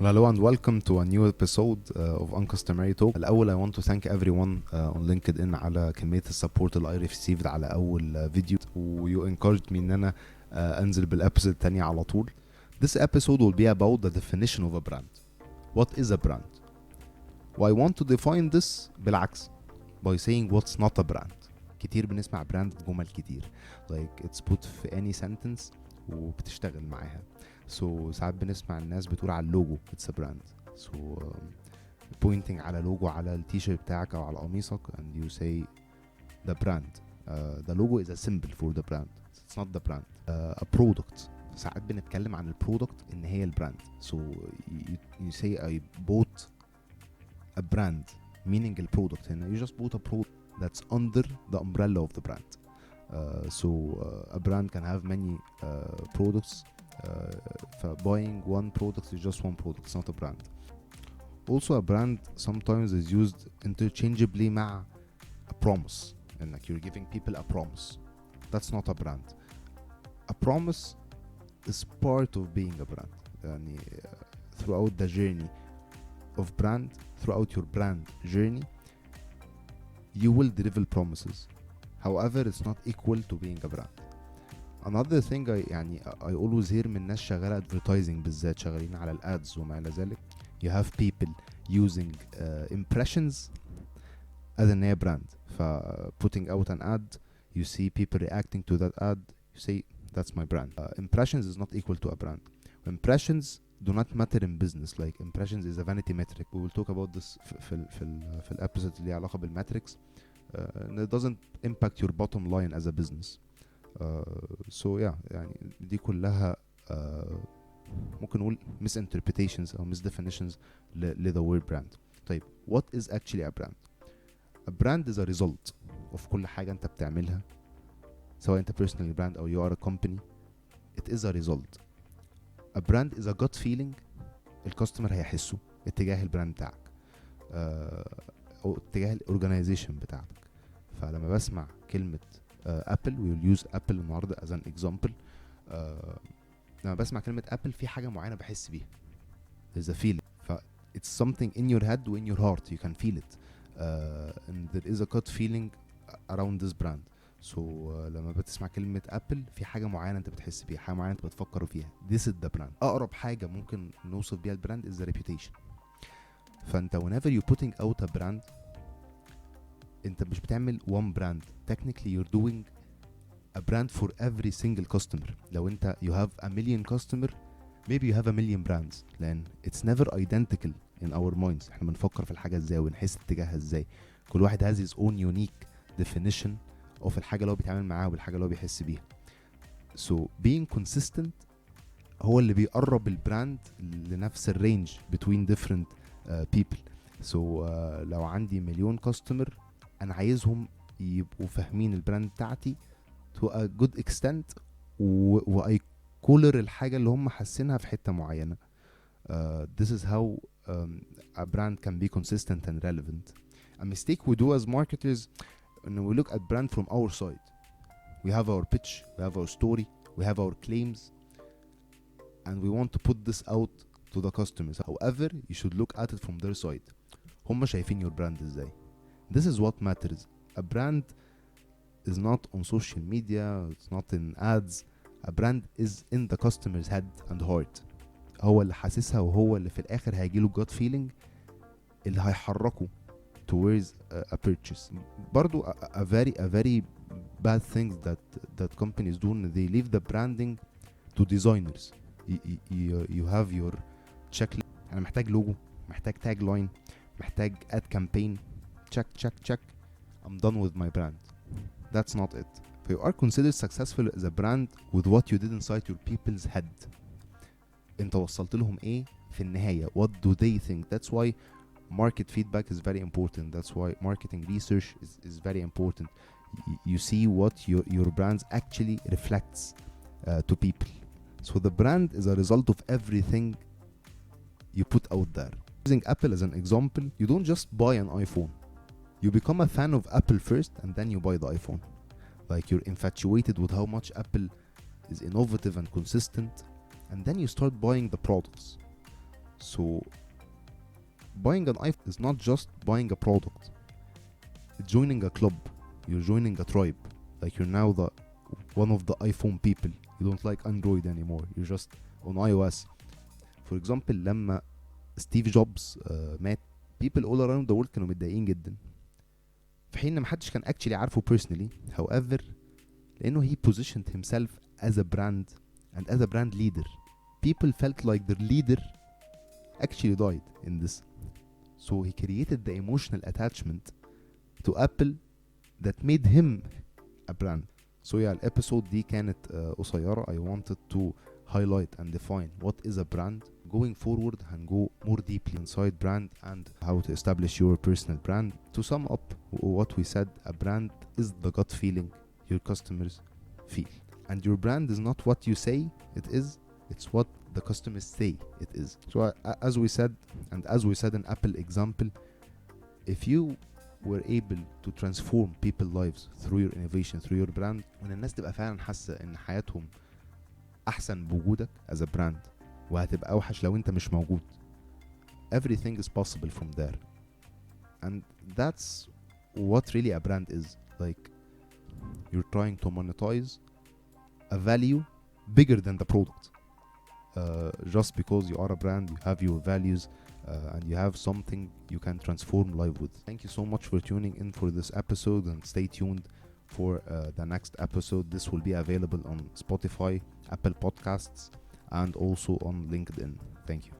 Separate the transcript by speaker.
Speaker 1: Well, hello and welcome to a new episode of UnCustomary Talk. الأول I want to thank everyone on LinkedIn على كمية السبورت اللي I received على أول فيديو و you encouraged me إن أنا أنزل بالابيسود التانية على طول. This episode will be about the definition of a brand. What is a brand? Well, I want to define this بالعكس by saying what's not a brand. كتير بنسمع براند بجمل كتير like it's put في any sentence وبتشتغل معاها. So ساعات بنسمع الناس بتقول على اللوجو it's a brand. So pointing على لوجو على التيشيرت بتاعك أو على قميصك and you say the brand. The logo is a symbol for the brand. It's not the brand. A product. ساعات بنتكلم عن البرودكت إن هي البراند. So you say I bought a brand meaning the product هنا you just bought a product that's under the umbrella of the brand. A brand can have many products. Buying one product is just one product, it's not a brand. Also a brand sometimes is used interchangeably مع a promise, and like you're giving people a promise. That's not a brand. A promise is part of being a brand. Throughout the journey of brand, throughout your brand journey, you will deliver promises. However, it's not equal to being a brand. Another thing I always hear من ناس شغالة advertising بالذات شغالين على الads وما إلى ذلك. You have people using impressions as a brand. Putting out an ad, you see people reacting to that ad, you say that's my brand. Impressions is not equal to a brand. Impressions do not matter in business. Like impressions is a vanity metric. We will talk about this في الابيسود اللي علاقة بالmetrics. It doesn't impact your bottom line as a business. يعني دي كلها ممكن نقول misinterpretations أو misdefinitions the word brand. طيب what is actually a brand? A brand is a result of كل حاجة أنت بتعملها سواء أنت personal brand أو you are a company. It is a result. A brand is a gut feeling الكاستمر هيحسه اتجاه البراند بتاعك أو اتجاه الأورجانيزيشن بتاعتك. فلما بسمع كلمة Apple, we will use Apple النهاردة as an example. لما بسمع كلمة Apple في حاجة معينة بحس بيها. There's a feeling. It's something in your head or in your heart. You can feel it. And there is a gut feeling around this brand. So لما بتسمع كلمة Apple في حاجة معينة أنت بتحس بيها، حاجة معينة أنت بتفكر فيها. This is the brand. أقرب حاجة ممكن نوصف بيها البراند is the reputation. فأنت whenever you're putting out a brand انت مش بتعمل one brand. Technically you're doing a brand for every single customer. لو انت you have a million customer maybe you have a million brands لان it's never identical in our minds. احنا بنفكر في الحاجة ازاي ونحس اتجاهها ازاي. كل واحد has his own unique definition of الحاجة اللي هو بيتعامل معاها والحاجة اللي هو بيحس بيها. So being consistent هو اللي بيقرب البراند لنفس الرينج between different people. So لو عندي مليون customer أنا عايزهم يبقوا فاهمين البراند بتاعتي to a good extent وأيكولر الحاجة اللي هم حاسينها في حتة معينة. This is how a brand can be consistent and relevant. A mistake we do as marketers when we look at brand from our side. We have our pitch, we have our story, we have our claims and we want to put this out to the customers. However, you should look at it from their side. هم شايفين your brand ازاي. This is what matters. A brand is not on social media, it's not in ads. A brand is in the customer's head and heart. هو اللي حاسسها وهو اللي في الآخر هيجيله gut feeling اللي هيحركه towards a purchase. برضو a very bad thing that companies do, they leave the branding to designers. You have your checklist. أنا محتاج لوجو، محتاج tag line، محتاج ad campaign. check. I'm done with my brand. That's not it. You are considered successful as a brand with what you did inside your people's head. انت وصلت لهم ايه في النهاية. What do they think? That's why market feedback is very important. That's why marketing research is very important. You see what your brands actually reflects to people. So the brand is a result of everything you put out there. Using Apple as an example, you don't just buy an iPhone. You become a fan of Apple first and then you buy the iPhone. Like you're infatuated with how much Apple is innovative and consistent and then you start buying the products. So buying an iPhone is not just buying a product. It's joining a club. You're joining a tribe. Like you're now one of the iPhone people. You don't like Android anymore. You're just on iOS. For example, لما ستيف جوبز مات, people all around the world كانوا متضايقين جدا, في حين محدش كان actually عارفه personally. However, لأنه he positioned himself as a brand and as a brand leader, people felt like their leader actually died in this. So he created the emotional attachment to Apple that made him a brand. So yeah, الابيسود دي كانت قصيرة. I wanted to highlight and define what is a brand. Going forward and go more deeply inside brand and how to establish your personal brand. To sum up what we said, a brand is the gut feeling your customers feel. And your brand is not what you say it is, it's what the customers say it is. So as we said in Apple example, if you were able to transform people's lives through your innovation, through your brand, وان الناس تبقى فعلا حاسة ان حياتهم احسن بوجودك as a brand, وهتبقى اوحش لو انت مش موجود, everything is possible from there. And that's what really a brand is. Like you're trying to monetize a value bigger than the product. Just because you are a brand, you have your values, and you have something you can transform life with. Thank you so much for tuning in for this episode, and stay tuned for the next episode. This will be available on Spotify, Apple Podcasts, and also on LinkedIn. Thank you.